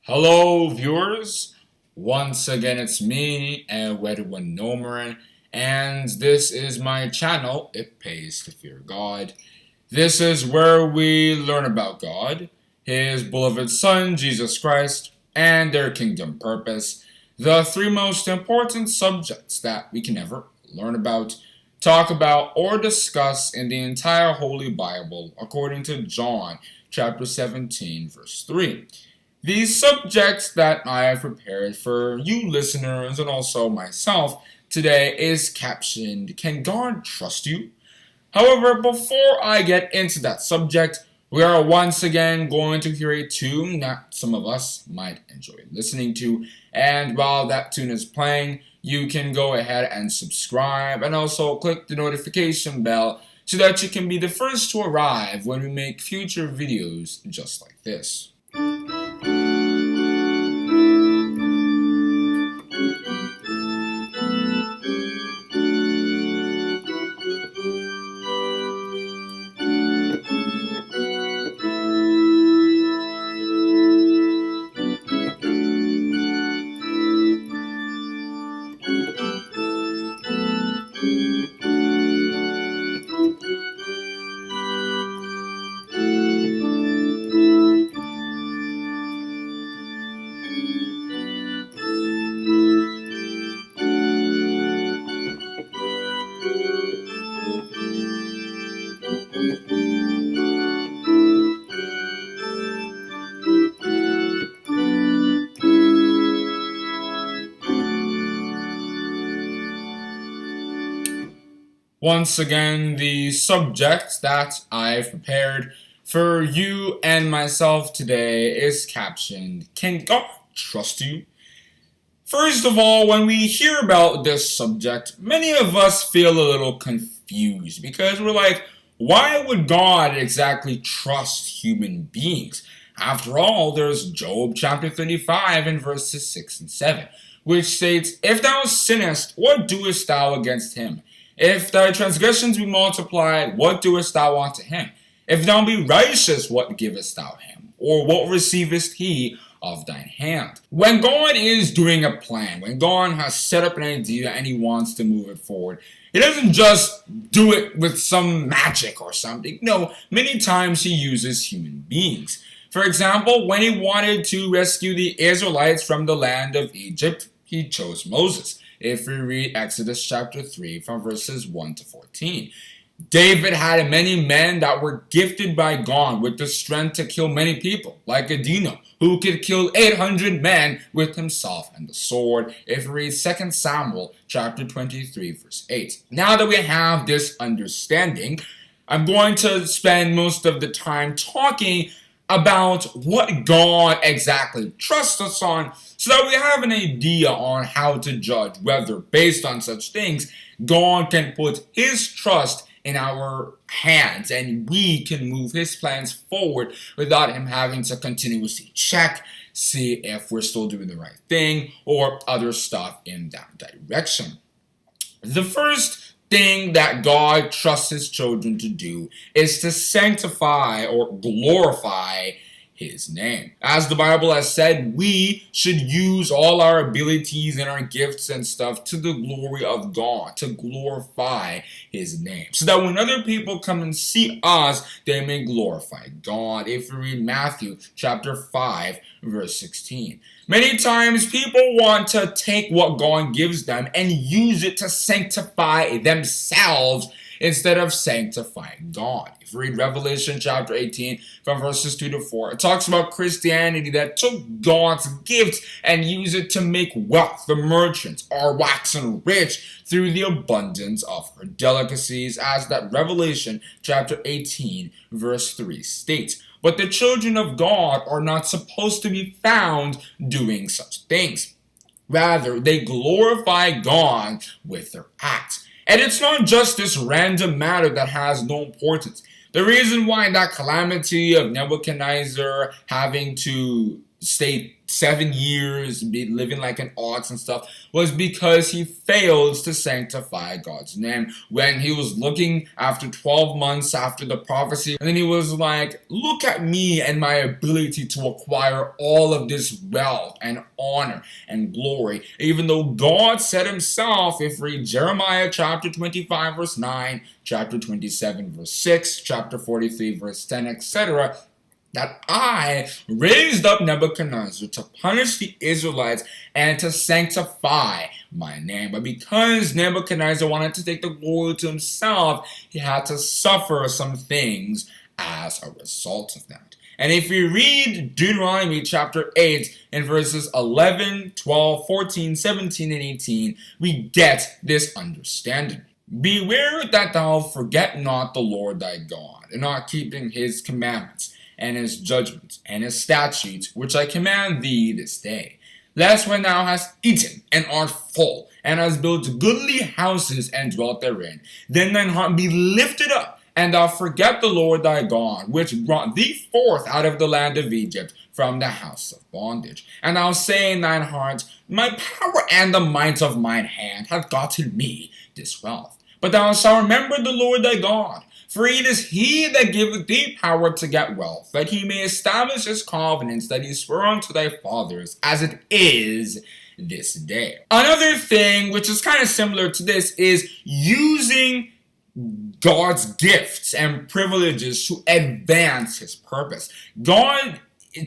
Hello, viewers. Once again, it's me, Ewaenruwa Nomaren, and this is my channel, It Pays to Fear God. This is where we learn about God, His beloved Son, Jesus Christ, and their kingdom purpose, the three most important subjects that we can ever learn about, talk about, or discuss in the entire Holy Bible, according to John chapter 17, verse 3. The subject that I have prepared for you listeners and also myself today is captioned, Can God Trust You? However, before I get into that subject, we are once again going to hear a tune that some of us might enjoy listening to. And while that tune is playing, you can go ahead and subscribe and also click the notification bell so that you can be the first to arrive when we make future videos just like this. Once again, the subject that I've prepared for you and myself today is captioned, Can God Trust You? First of all, when we hear about this subject, many of us feel a little confused because we're like, why would God exactly trust human beings? After all, there's Job chapter 35 and verses 6 and 7, which states, If thou sinnest, what doest thou against him? If thy transgressions be multiplied, what doest thou unto him? If thou be righteous, what givest thou him? Or what receivest he of thine hand? When God is doing a plan, when God has set up an idea and he wants to move it forward, he doesn't just do it with some magic or something. No, many times he uses human beings. For example, when he wanted to rescue the Israelites from the land of Egypt, he chose Moses. If we read Exodus chapter 3 from verses 1 to 14. David had many men that were gifted by God with the strength to kill many people, like Adino, who could kill 800 men with himself and the sword, if we read 2 Samuel chapter 23 verse 8. Now that we have this understanding, I'm going to spend most of the time talking about what God exactly trusts us on so that we have an idea on how to judge whether, based on such things, God can put His trust in our hands and we can move His plans forward without Him having to continuously check, see if we're still doing the right thing or other stuff in that direction. The first thing that God trusts His children to do is to sanctify or glorify His name. As the Bible has said, we should use all our abilities and our gifts and stuff to the glory of God, to glorify His name. So that when other people come and see us, they may glorify God. If we read Matthew chapter 5, verse 16. Many times people want to take what God gives them and use it to sanctify themselves instead of sanctifying God. If you read Revelation chapter 18 from verses 2 to 4, it talks about Christianity that took God's gifts and used it to make wealth. The merchants are waxing rich through the abundance of her delicacies, as that Revelation chapter 18 verse 3 states. But the children of God are not supposed to be found doing such things. Rather, they glorify God with their acts. And it's not just this random matter that has no importance. The reason why that calamity of Nebuchadnezzar having to stayed 7 years living like an ox and stuff was because he failed to sanctify God's name. When he was looking after 12 months after the prophecy, and then he was like, look at me and my ability to acquire all of this wealth and honor and glory, even though God said himself, if we read Jeremiah chapter 25 verse 9, chapter 27 verse 6, chapter 43 verse 10, etc., that I raised up Nebuchadnezzar to punish the Israelites and to sanctify my name. But because Nebuchadnezzar wanted to take the glory to himself, he had to suffer some things as a result of that. And if we read Deuteronomy chapter 8 in verses 11, 12, 14, 17, and 18, we get this understanding. Beware that thou forget not the Lord thy God, in not keeping his commandments, and his judgments, and his statutes, which I command thee this day. Lest when thou hast eaten, and art full, and hast built goodly houses, and dwelt therein, then thine heart be lifted up, and thou forget the Lord thy God, which brought thee forth out of the land of Egypt, from the house of bondage. And thou say in thine heart, my power and the might of mine hand hath gotten me this wealth. But thou shalt remember the Lord thy God, for it is he that giveth thee power to get wealth, that he may establish his covenants that he swore unto thy fathers, as it is this day. Another thing which is kind of similar to this is using God's gifts and privileges to advance his purpose. God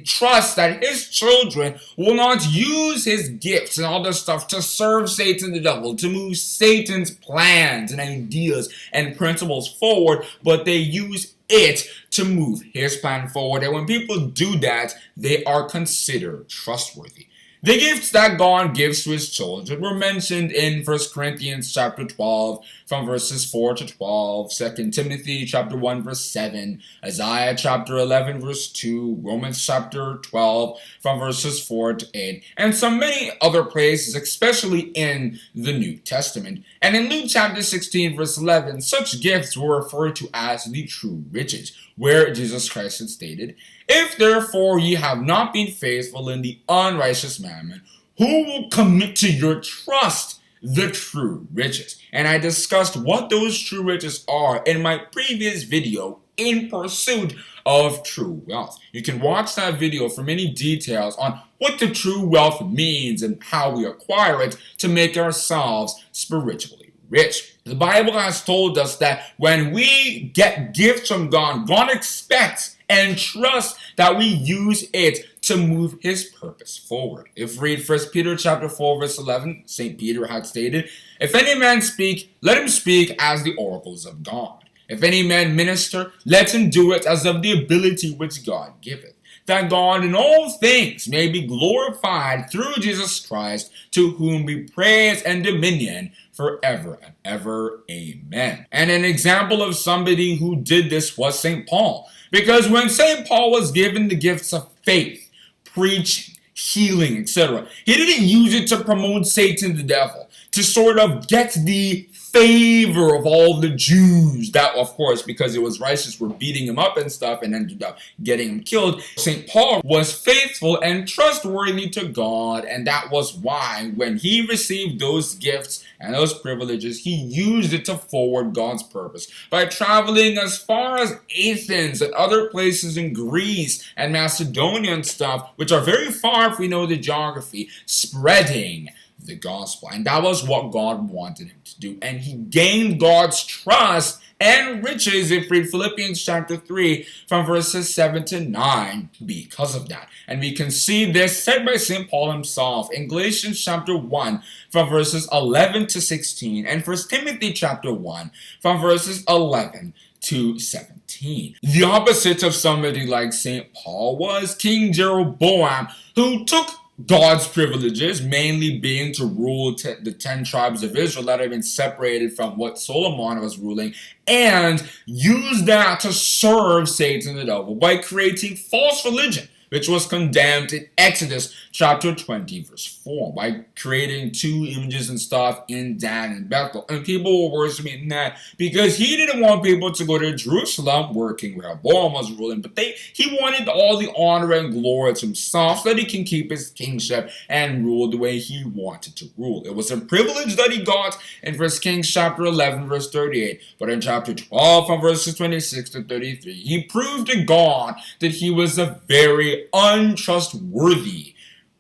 trusts that his children will not use his gifts and all this stuff to serve Satan the devil, to move Satan's plans and ideas and principles forward, but they use it to move his plan forward. And when people do that, they are considered trustworthy. The gifts that God gives to his children were mentioned in 1 Corinthians chapter 12 from verses 4 to 12, 2 Timothy chapter 1 verse 7, Isaiah chapter 11 verse 2, Romans chapter 12 from verses 4 to 8, and some many other places, especially in the New Testament. And in Luke chapter 16 verse 11, such gifts were referred to as the true riches, where Jesus Christ had stated, if therefore ye have not been faithful in the unrighteous mammon, who will commit to your trust the true riches? And I discussed what those true riches are in my previous video, In Pursuit of True Wealth. You can watch that video for many details on what the true wealth means and how we acquire it to make ourselves spiritually rich. The Bible has told us that when we get gifts from God, God expects and trusts that we use it to move his purpose forward. If we read 1 Peter chapter 4 verse 11, St. Peter had stated, if any man speak, let him speak as the oracles of God. If any man minister, let him do it as of the ability which God giveth, that God in all things may be glorified through Jesus Christ, to whom be praise and dominion forever and ever. Amen. And an example of somebody who did this was St. Paul. Because when St. Paul was given the gifts of faith, preaching, healing, etc., he didn't use it to promote Satan the devil, to sort of get the favor of all the Jews that, of course, because it was righteous, were beating him up and stuff and ended up getting him killed. St. Paul was faithful and trustworthy to God, and that was why when he received those gifts and those privileges, he used it to forward God's purpose by traveling as far as Athens and other places in Greece and Macedonia and stuff, which are very far if we know the geography, spreading the gospel. And that was what God wanted him to do. And he gained God's trust and riches if we read Philippians chapter 3 from verses 7 to 9 because of that. And we can see this said by St. Paul himself in Galatians chapter 1 from verses 11 to 16 and 1 Timothy chapter 1 from verses 11 to 17. The opposite of somebody like St. Paul was King Jeroboam, who took God's privileges, mainly being to rule the 10 tribes of Israel that had been separated from what Solomon was ruling, and used that to serve Satan the devil by creating false religion, which was condemned in Exodus chapter 20 verse 4 by creating two images and stuff in Dan and Bethel. And people were worshiping that because he didn't want people to go to Jerusalem where King Rehoboam was ruling, but he wanted all the honor and glory to himself so that he can keep his kingship and rule the way he wanted to rule. It was a privilege that he got in 1 Kings chapter 11 verse 38, but in chapter 12 from verses 26 to 33, he proved to God that he was a very untrustworthy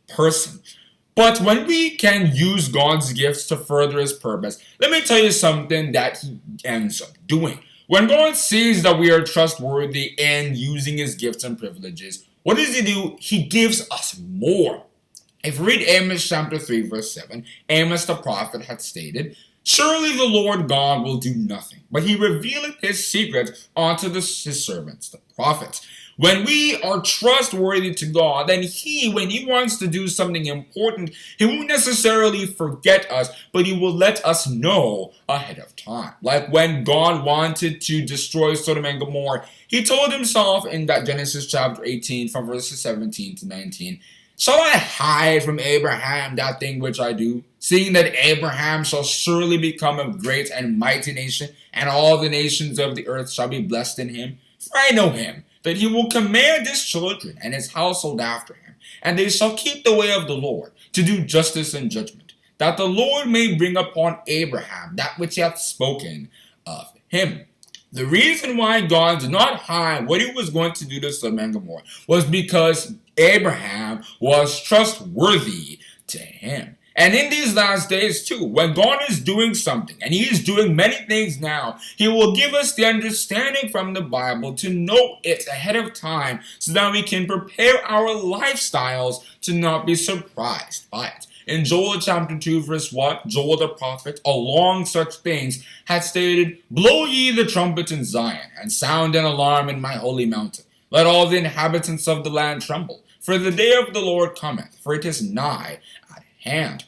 person. But when we can use God's gifts to further his purpose, let me tell you something that he ends up doing. When God sees that we are trustworthy in using his gifts and privileges, what does he do? He gives us more. If we read Amos chapter 3 verse 7, Amos the prophet had stated, "Surely the Lord God will do nothing, but he revealeth his secret unto his servants, the prophets." When we are trustworthy to God, then when he wants to do something important, he won't necessarily forget us, but he will let us know ahead of time. Like when God wanted to destroy Sodom and Gomorrah, he told himself in that Genesis chapter 18 from verses 17 to 19, "Shall I hide from Abraham that thing which I do, seeing that Abraham shall surely become a great and mighty nation, and all the nations of the earth shall be blessed in him? For I know him, that he will command his children and his household after him, and they shall keep the way of the Lord, to do justice and judgment, that the Lord may bring upon Abraham that which he hath spoken of him." The reason why God did not hide what he was going to do to Sodom and Gomorrah was because Abraham was trustworthy to him. And in these last days too, when God is doing something, and he is doing many things now, he will give us the understanding from the Bible to know it ahead of time so that we can prepare our lifestyles to not be surprised by it. In Joel chapter 2 verse 1, Joel the prophet, along such things, had stated, "Blow ye the trumpet in Zion, and sound an alarm in my holy mountain. Let all the inhabitants of the land tremble, for the day of the Lord cometh, for it is nigh at hand."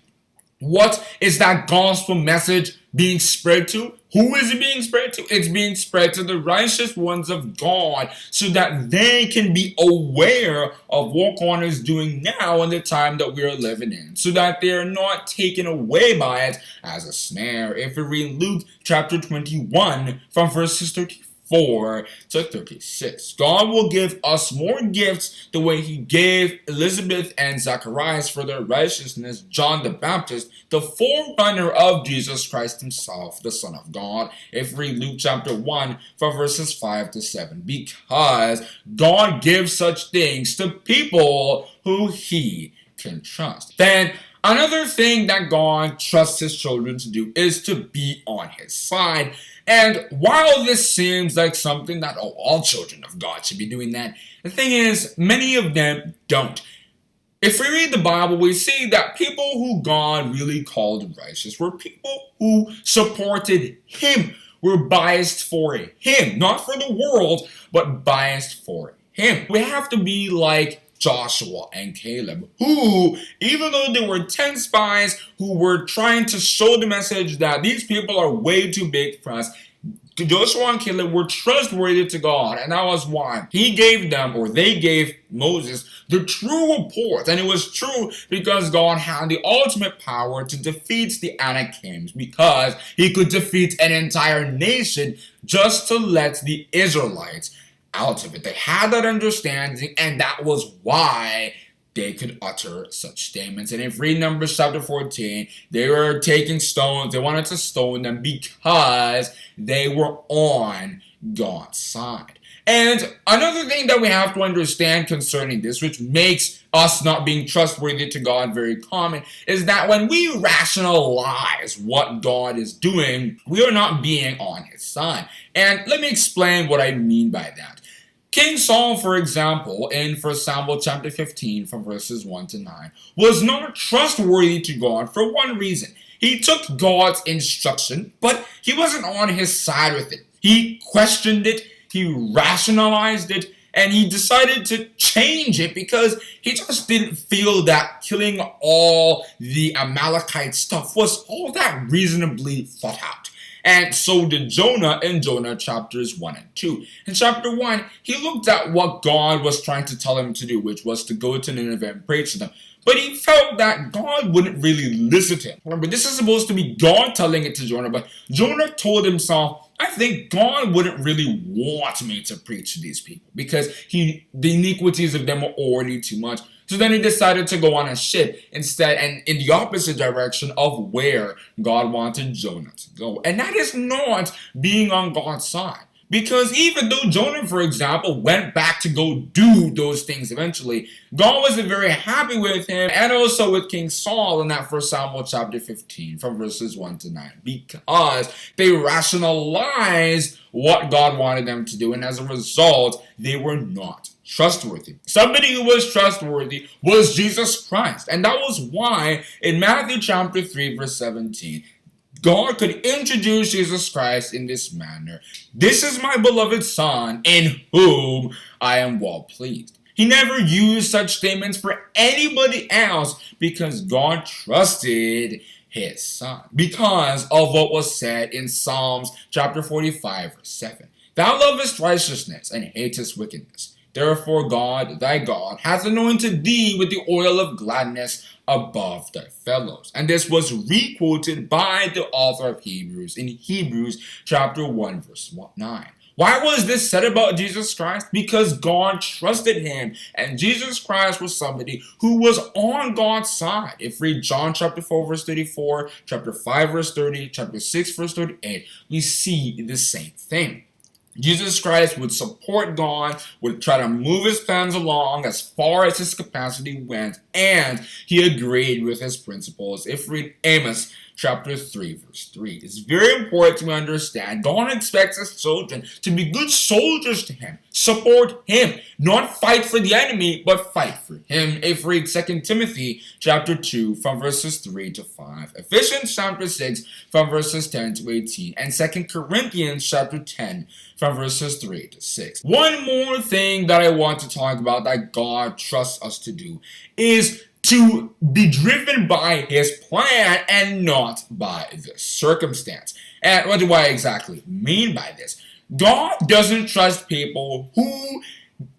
What is that gospel message being spread to? Who is it being spread to? It's being spread to the righteous ones of God so that they can be aware of what God is doing now in the time that we are living in, so that they are not taken away by it as a snare. If we read Luke chapter 21 from verses 34 to 36, God will give us more gifts the way he gave Elizabeth and Zacharias for their righteousness, John the Baptist, the forerunner of Jesus Christ himself, the Son of God. If we read Luke chapter 1 from verses 5 to 7, because God gives such things to people who he can trust. Then another thing that God trusts his children to do is to be on his side. And while this seems like something that all children of God should be doing that, the thing is, many of them don't. If we read the Bible, we see that people who God really called righteous were people who supported him, were biased for him, not for the world, but biased for him. We have to be like Joshua and Caleb, who, even though they were 10 spies who were trying to show the message that these people are way too big for us, Joshua and Caleb were trustworthy to God, and that was why he gave them, or they gave Moses, the true report. And it was true because God had the ultimate power to defeat the Anakims, because he could defeat an entire nation just to let the Israelites out of it. They had that understanding, and that was why they could utter such statements. And if we read Numbers chapter 14, they were taking stones. They wanted to stone them because they were on God's side. And another thing that we have to understand concerning this, which makes us not being trustworthy to God very common, is that when we rationalize what God is doing, we are not being on his side. And let me explain what I mean by that. King Saul, for example, in 1 Samuel chapter 15 from verses 1 to 9, was not trustworthy to God for one reason. He took God's instruction, but he wasn't on his side with it. He questioned it, he rationalized it, and he decided to change it because he just didn't feel that killing all the Amalekite stuff was all that reasonably thought out. And so did Jonah in Jonah chapters 1 and 2. In chapter 1, he looked at what God was trying to tell him to do, which was to go to Nineveh and preach to them. But he felt that God wouldn't really listen to him. Remember, this is supposed to be God telling it to Jonah, but Jonah told himself, I think God wouldn't really want me to preach to these people because the iniquities of them are already too much. So then he decided to go on a ship instead and in the opposite direction of where God wanted Jonah to go. And that is not being on God's side. Because even though Jonah, for example, went back to go do those things eventually, God wasn't very happy with him and also with King Saul in that 1 Samuel chapter 15 from verses 1 to 9 because they rationalized what God wanted them to do and as a result, they were not trustworthy. Somebody who was trustworthy was Jesus Christ. And that was why in Matthew chapter 3 verse 17, God could introduce Jesus Christ in this manner. This is my beloved Son, in whom I am well pleased. He never used such statements for anybody else because God trusted his Son. Because of what was said in Psalms chapter 45 verse 7. Thou lovest righteousness and hatest wickedness. Therefore God, thy God, hath anointed thee with the oil of gladness above thy fellows. And this was requoted by the author of Hebrews in Hebrews chapter 1 verse 9. Why was this said about Jesus Christ? Because God trusted him. And Jesus Christ was somebody who was on God's side. If we read John chapter 4 verse 34, chapter 5 verse 30, chapter 6 verse 38, we see the same thing. Jesus Christ would support God, would try to move his plans along as far as his capacity went, and he agreed with his principles. If we read Amos chapter 3 verse 3, it's very important to understand God expects his children to be good soldiers to him, support him, not fight for the enemy, but fight for him. If we read 2 Timothy chapter 2 from verses 3 to 5, Ephesians chapter 6 from verses 10 to 18, and 2 Corinthians chapter 10 from verses 3 to 6. One more thing that I want to talk about that God trusts us to do is to be driven by his plan and not by the circumstance. And what do I exactly mean by this? God doesn't trust people who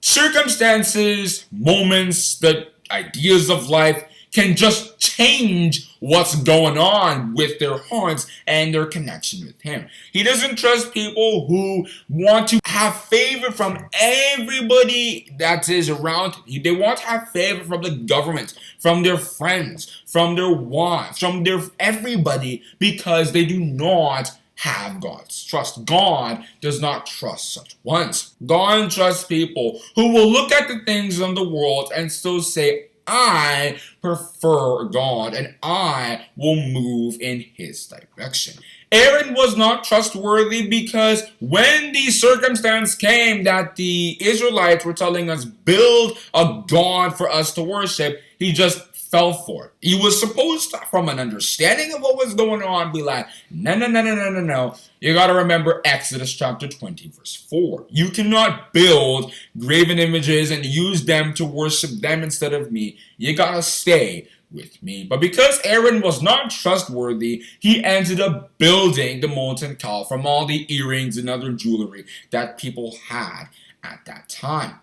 circumstances, moments, the ideas of life can just change what's going on with their hearts and their connection with him. He doesn't trust people who want to have favor from everybody that is around him. They want to have favor from the government, from their friends, from their wives, from their everybody, because they do not have God's trust. God does not trust such ones. God trusts people who will look at the things in the world and still say, I prefer God and I will move in his direction. Aaron was not trustworthy because when the circumstance came that the Israelites were telling us, build a God for us to worship, he just fell for it. He was supposed to, from an understanding of what was going on, be like, no. You got to remember Exodus chapter 20 verse 4. You cannot build graven images and use them to worship them instead of me. You got to stay with me. But because Aaron was not trustworthy, he ended up building the molten calf from all the earrings and other jewelry that people had at that time.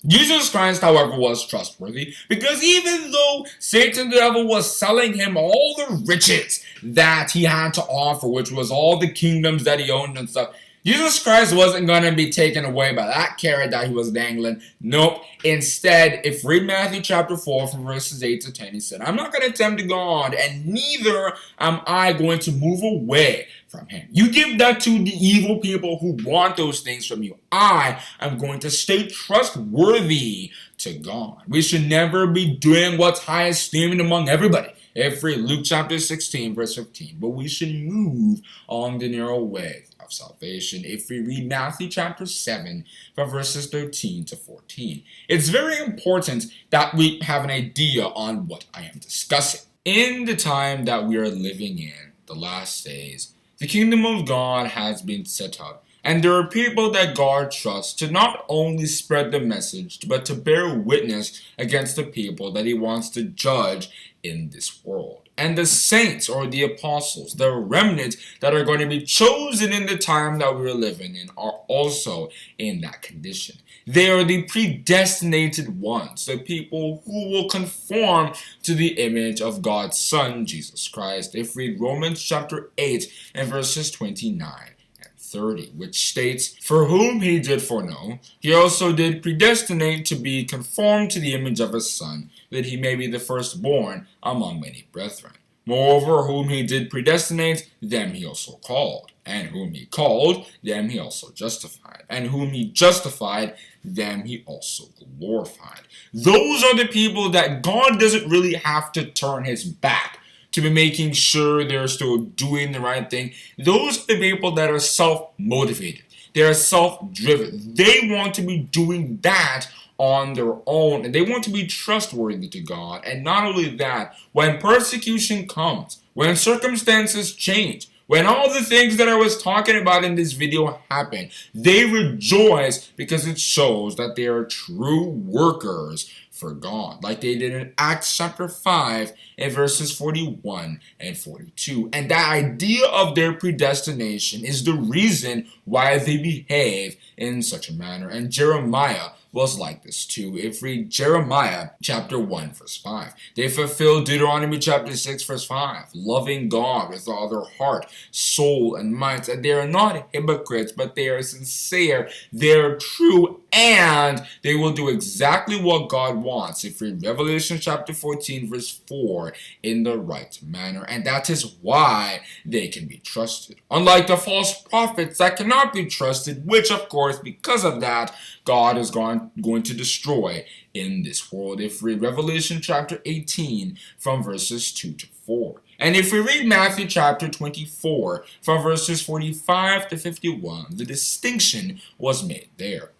Jesus Christ, however, was trustworthy because even though Satan the devil was selling him all the riches that he had to offer, which was all the kingdoms that he owned and stuff, Jesus Christ wasn't going to be taken away by that carrot that he was dangling. Nope. Instead, if read Matthew chapter 4 from verses 8 to 10, he said, I'm not going to tempt God, and neither am I going to move away from him. You give that to the evil people who want those things from you. I am going to stay trustworthy to God. We should never be doing what's high esteemed among everybody. If read Luke chapter 16 verse 15, but we should move along the narrow way of salvation. If we read Matthew chapter 7 from verses 13 to 14, it's very important that we have an idea on what I am discussing. In the time that we are living in, the last days, the kingdom of God has been set up, and there are people that God trusts to not only spread the message, but to bear witness against the people that he wants to judge in this world. And the saints, or the apostles, the remnant that are going to be chosen in the time that we're living in, are also in that condition. They are the predestinated ones, the people who will conform to the image of God's Son, Jesus Christ. If we read Romans chapter 8 and verses 29 and 30, which states, "For whom he did foreknow, he also did predestinate to be conformed to the image of his Son, that he may be the firstborn among many brethren. Moreover, whom he did predestinate, them he also called. And whom he called, them he also justified. And whom he justified, them he also glorified." Those are the people that God doesn't really have to turn his back to be making sure they're still doing the right thing. Those are the people that are self-motivated. They are self-driven. They want to be doing that on their own, and they want to be trustworthy to God. And not only that, when persecution comes, when circumstances change, when all the things that I was talking about in this video happen, they rejoice because it shows that they are true workers for God, like they did in Acts chapter 5 and verses 41 and 42. And that idea of their predestination is the reason why they behave in such a manner. And Jeremiah was like this too. If we read Jeremiah chapter 1 verse 5, they fulfilled Deuteronomy chapter 6 verse 5, loving God with all their heart, soul, and mind. And they are not hypocrites, but they are sincere, they are true, and they will do exactly what God wants. If we read Revelation chapter 14 verse 4 in the right manner. And that is why they can be trusted. Unlike the false prophets that cannot be trusted, which of course because of that God is going to destroy in this world. If we read Revelation chapter 18 from verses 2 to 4. And if we read Matthew chapter 24 from verses 45 to 51, the distinction was made there.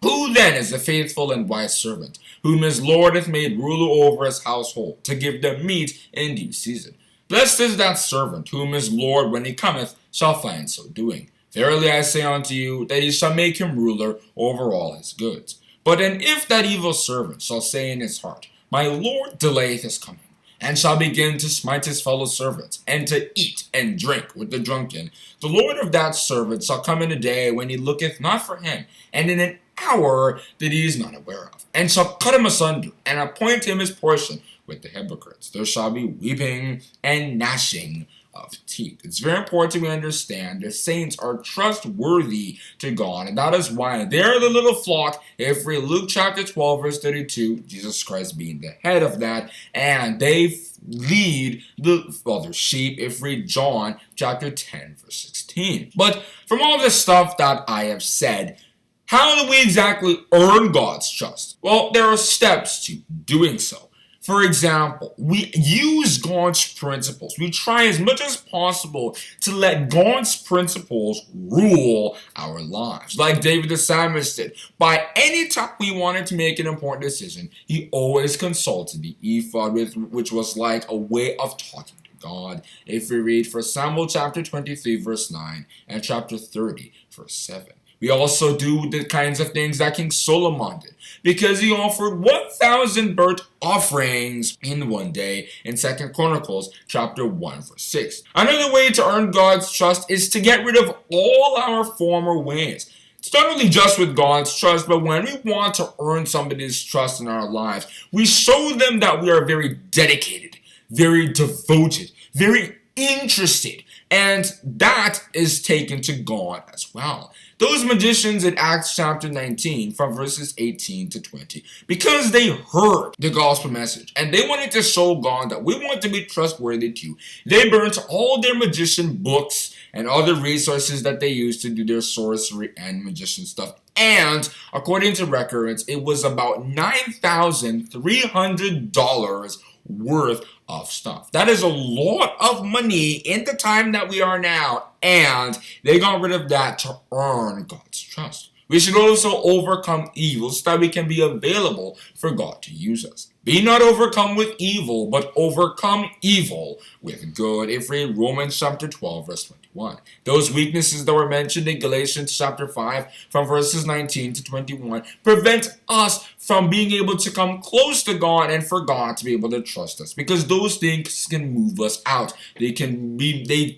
"Who then is the faithful and wise servant, whom his Lord hath made ruler over his household, to give them meat in due season? Blessed is that servant, whom his Lord, when he cometh, shall find so doing. Verily I say unto you, that he shall make him ruler over all his goods. But then if that evil servant shall say in his heart, My Lord delayeth his coming, and shall begin to smite his fellow servants, and to eat and drink with the drunken, the Lord of that servant shall come in a day when he looketh not for him, and in an hour that he is not aware of, and shall cut him asunder, and appoint him his portion with the hypocrites. There shall be weeping and gnashing of teeth." It's very important we understand the saints are trustworthy to God, and that is why they're the little flock. If we read Luke chapter 12 verse 32, Jesus Christ being the head of that, and they lead the other sheep. If we read John chapter 10 verse 16. But from all the stuff that I have said, how do we exactly earn God's trust? Well, there are steps to doing so. For example, we use God's principles. We try as much as possible to let God's principles rule our lives. Like David the psalmist did. By any time we wanted to make an important decision, he always consulted the ephod, which was like a way of talking to God. If we read 1 Samuel chapter 23 verse 9 and chapter 30 verse 7. We also do the kinds of things that King Solomon did, because he offered 1,000 burnt offerings in one day in 2 Chronicles chapter 1 verse 6. Another way to earn God's trust is to get rid of all our former ways. It's not only just with God's trust, but when we want to earn somebody's trust in our lives, we show them that we are very dedicated, very devoted, very interested, and that is taken to God as well. Those magicians in Acts chapter 19 from verses 18 to 20, because they heard the gospel message and they wanted to show God that we want to be trustworthy too, they burnt all their magician books and other resources that they used to do their sorcery and magician stuff. And according to records, it was about $9,300 worth of stuff. That is a lot of money in the time that we are now, and they got rid of that to earn God's trust. We should also overcome evil so that we can be available for God to use us. Be not overcome with evil, but overcome evil with good. If we read Romans chapter 12 verse 21. Those weaknesses that were mentioned in Galatians chapter 5 from verses 19 to 21 prevent us from being able to come close to God and for God to be able to trust us, because those things can move us out. They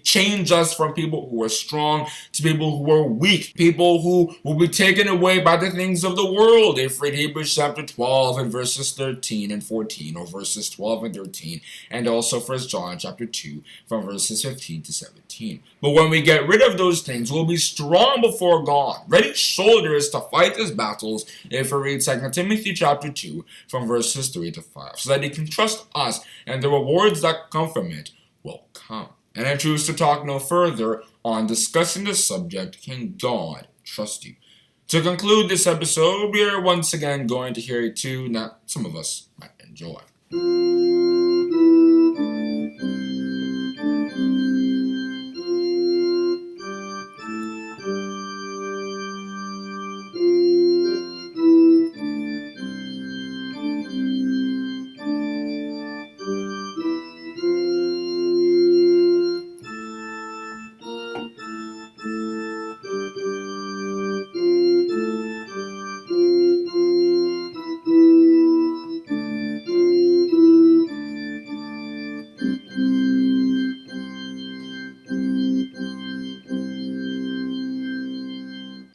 change us from people who are strong to people who are weak, people who will be taken away by the things of the world. If read Hebrews chapter 12 and verses 13 and 14, or verses 12 and 13, and also 1 John chapter 2 from verses 15 to 17. But when we get rid of those things, we'll be strong before God, ready shoulders to fight his battles. If we read 2 Timothy chapter 2 from verses 3 to 5, so that he can trust us and the rewards that come from it will come. And I choose to talk no further on discussing the subject, can God trust you? To conclude this episode, we are once again going to hear a tune that some of us might enjoy.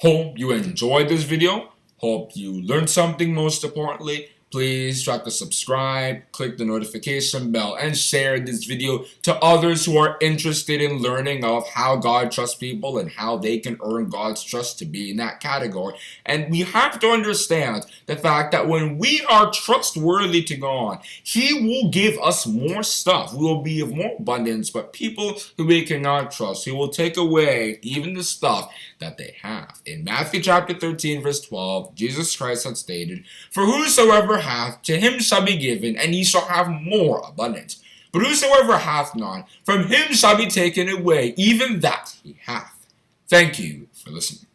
Hope you enjoyed this video. Hope you learned something. Most importantly, please try to subscribe, click the notification bell, and share this video to others who are interested in learning of how God trusts people and how they can earn God's trust to be in that category. And we have to understand the fact that when we are trustworthy to God, he will give us more stuff. We will be of more abundance, but people who we cannot trust, he will take away even the stuff that they have. In Matthew chapter 13 verse 12, Jesus Christ had stated, "For whosoever hath, to him shall be given, and he shall have more abundance. But whosoever hath not, from him shall be taken away even that he hath." Thank you for listening.